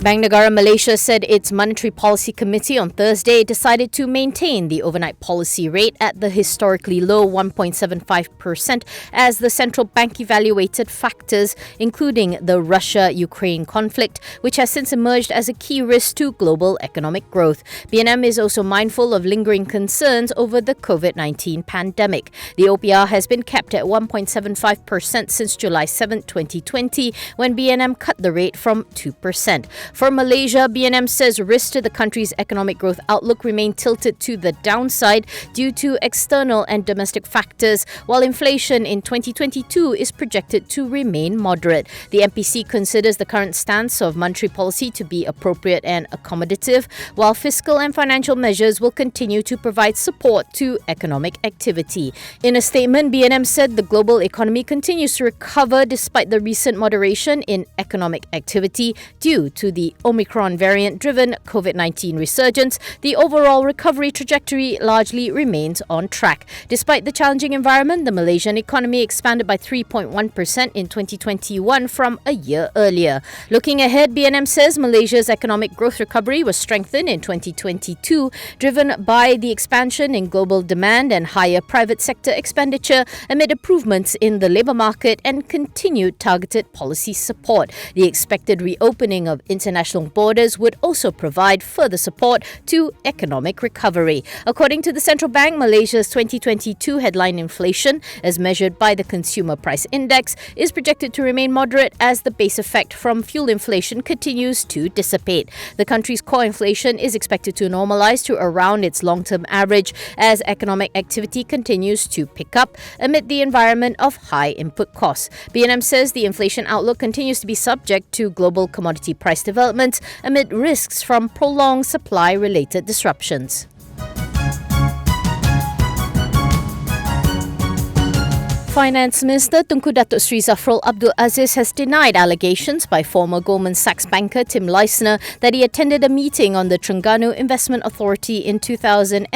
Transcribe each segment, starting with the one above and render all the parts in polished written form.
Bank Negara Malaysia said its Monetary Policy Committee on Thursday decided to maintain the overnight policy rate at the historically low 1.75% as the central bank evaluated factors, including the Russia-Ukraine conflict, which has since emerged as a key risk to global economic growth. BNM is also mindful of lingering concerns over the COVID-19 pandemic. The OPR has been kept at 1.75% since July 7, 2020, when BNM cut the rate from 2%. For Malaysia, BNM says risks to the country's economic growth outlook remain tilted to the downside due to external and domestic factors, while inflation in 2022 is projected to remain moderate. The MPC considers the current stance of monetary policy to be appropriate and accommodative, while fiscal and financial measures will continue to provide support to economic activity. In a statement, BNM said the global economy continues to recover despite the recent moderation in economic activity due to the Omicron variant-driven COVID-19 resurgence. The overall recovery trajectory largely remains on track. Despite the challenging environment, the Malaysian economy expanded by 3.1% in 2021 from a year earlier. Looking ahead, BNM says Malaysia's economic growth recovery was strengthened in 2022, driven by the expansion in global demand and higher private sector expenditure amid improvements in the labour market and continued targeted policy support. The expected reopening of international borders would also provide further support to economic recovery. According to the central bank, Malaysia's 2022 headline inflation, as measured by the Consumer Price Index, is projected to remain moderate as the base effect from fuel inflation continues to dissipate. The country's core inflation is expected to normalise to around its long-term average as economic activity continues to pick up amid the environment of high input costs. BNM says the inflation outlook continues to be subject to global commodity price developments amid risks from prolonged supply-related disruptions. Finance Minister Tengku Datuk Seri Zafrul Abdul Aziz has denied allegations by former Goldman Sachs banker Tim Leissner that he attended a meeting on the Terengganu Investment Authority in 2009,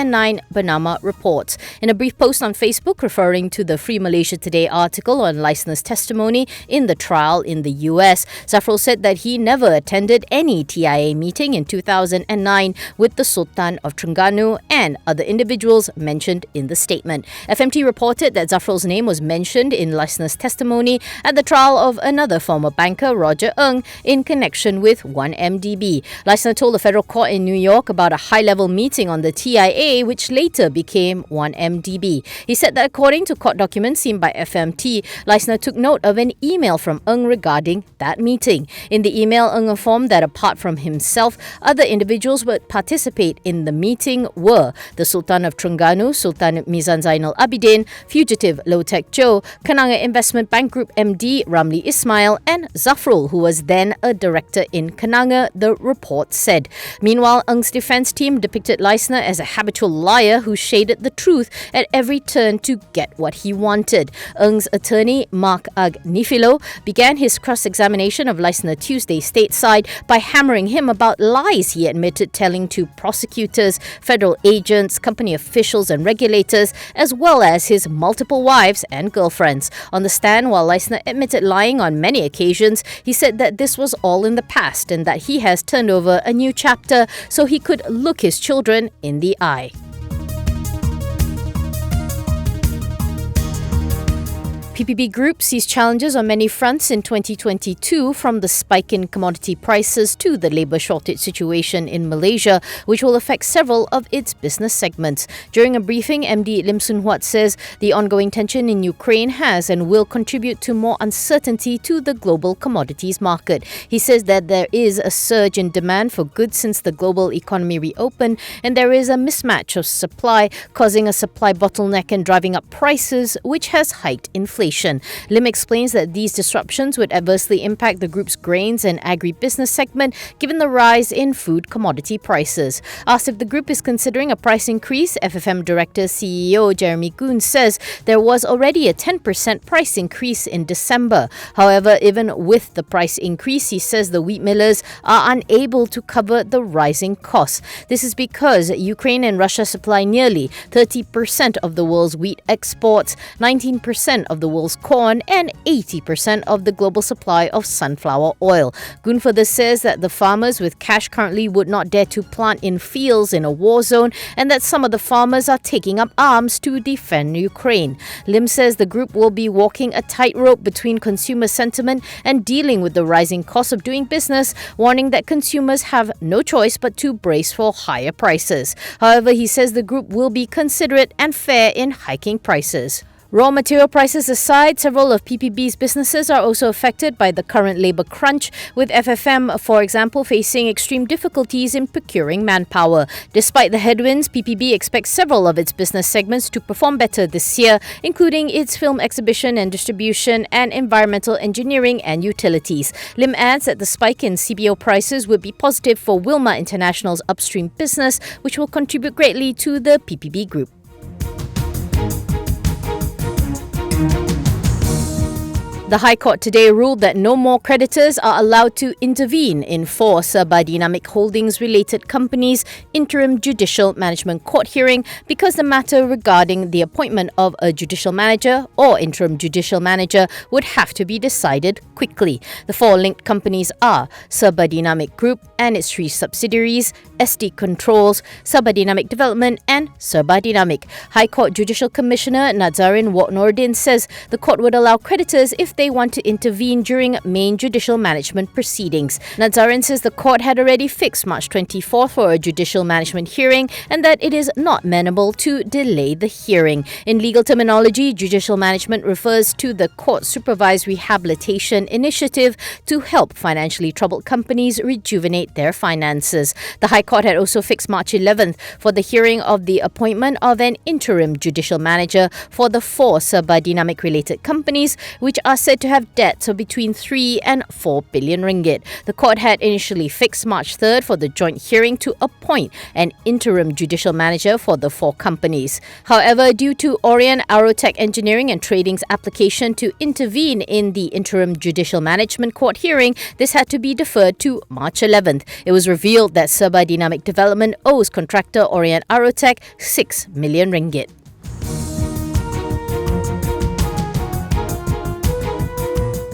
Bernama reports. In a brief post on Facebook referring to the Free Malaysia Today article on Leissner's testimony in the trial in the US, Zafrul said that he never attended any TIA meeting in 2009 with the Sultan of Terengganu and other individuals mentioned in the statement. FMT reported that Zafrul's name was mentioned in Leissner's testimony at the trial of another former banker, Roger Ng, in connection with 1MDB. Leissner told the federal court in New York about a high-level meeting on the TIA, which later became 1MDB. He said that according to court documents seen by FMT, Leissner took note of an email from Ng regarding that meeting. In the email, Ng informed that apart from himself, other individuals would participate in the meeting were the Sultan of Terengganu, Sultan Mizan Zainal Abidin, fugitive Low-Tech Joe, Kenanga Investment Bank Group MD Ramli Ismail and Zafrul, who was then a director in Kenanga, the report said. Meanwhile, Ng's defence team depicted Leissner as a habitual liar who shaded the truth at every turn to get what he wanted. Ng's attorney, Mark Agnifilo, began his cross-examination of Leissner Tuesday stateside by hammering him about lies he admitted telling to prosecutors, federal agents, company officials and regulators, as well as his multiple wives and girlfriends. On the stand, while Leissner admitted lying on many occasions, he said that this was all in the past and that he has turned over a new chapter so he could look his children in the eye. PPB Group sees challenges on many fronts in 2022, from the spike in commodity prices to the labour shortage situation in Malaysia, which will affect several of its business segments. During a briefing, MD Lim Soon Huat says the ongoing tension in Ukraine has and will contribute to more uncertainty to the global commodities market. He says that there is a surge in demand for goods since the global economy reopened, and there is a mismatch of supply, causing a supply bottleneck and driving up prices, which has hiked inflation. Lim explains that these disruptions would adversely impact the group's grains and agribusiness segment given the rise in food commodity prices. Asked if the group is considering a price increase, FFM Director CEO Jeremy Goon says there was already a 10% price increase in December. However, even with the price increase, he says the wheat millers are unable to cover the rising costs. This is because Ukraine and Russia supply nearly 30% of the world's wheat exports, 19% of the world's corn and 80% of the global supply of sunflower oil. Gun further says that the farmers with cash currently would not dare to plant in fields in a war zone and that some of the farmers are taking up arms to defend Ukraine. Lim says the group will be walking a tightrope between consumer sentiment and dealing with the rising cost of doing business, warning that consumers have no choice but to brace for higher prices. However, he says the group will be considerate and fair in hiking prices. Raw material prices aside, several of PPB's businesses are also affected by the current labour crunch, with FFM, for example, facing extreme difficulties in procuring manpower. Despite the headwinds, PPB expects several of its business segments to perform better this year, including its film exhibition and distribution and environmental engineering and utilities. Lim adds that the spike in CBO prices would be positive for Wilmar International's upstream business, which will contribute greatly to the PPB group. The High Court today ruled that no more creditors are allowed to intervene in four Serbadynamic Holdings-related companies' interim judicial management court hearing because the matter regarding the appointment of a judicial manager or interim judicial manager would have to be decided quickly. The four linked companies are Serbadynamic Group and its three subsidiaries, SD Controls, Serbadynamic Development and Serbadynamic. High Court Judicial Commissioner Nazarin Nordin says the court would allow creditors if they want to intervene during main judicial management proceedings. Nazarin says the court had already fixed March 24th for a judicial management hearing and that it is not amenable to delay the hearing. In legal terminology, judicial management refers to the court-supervised rehabilitation initiative to help financially troubled companies rejuvenate their finances. The High Court had also fixed March 11th for the hearing of the appointment of an interim judicial manager for the four Serbadynamic-related companies, which are said to have debts of between 3 and 4 billion ringgit. The court had initially fixed March 3rd for the joint hearing to appoint an interim judicial manager for the four companies. However, due to Orion Aerotech Engineering and Trading's application to intervene in the interim judicial management court hearing, this had to be deferred to March 11th. It was revealed that Serbadynamic Development owes contractor Orion Aerotech 6 million ringgit.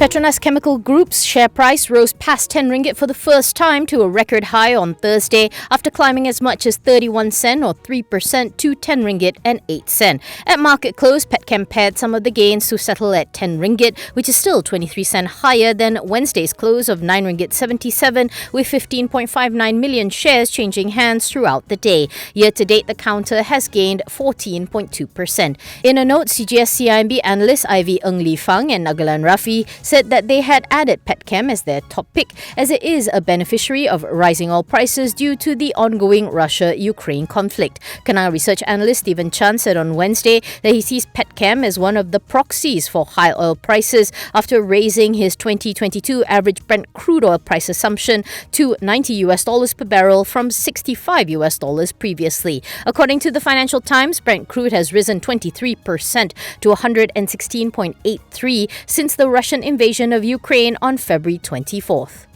Petronas Chemical Group's share price rose past 10 ringgit for the first time to a record high on Thursday after climbing as much as 31 cent or 3% to 10 ringgit and 8 cent. At market close, Petchem pared some of the gains to settle at 10 ringgit, which is still 23 cent higher than Wednesday's close of 9 ringgit 77, with 15.59 million shares changing hands throughout the day. Year to date, the counter has gained 14.2%. In a note, CGS-CIMB analyst Ivy Ng Lee Fang and Nagalan Rafi said that they had added Petchem as their top pick as it is a beneficiary of rising oil prices due to the ongoing Russia-Ukraine conflict. Canal research analyst Stephen Chan said on Wednesday that he sees Petchem as one of the proxies for high oil prices after raising his 2022 average Brent crude oil price assumption to $90 per barrel from $65 previously. According to the Financial Times, Brent crude has risen 23% to 116.83 since the Russian invasion of Ukraine on February 24th.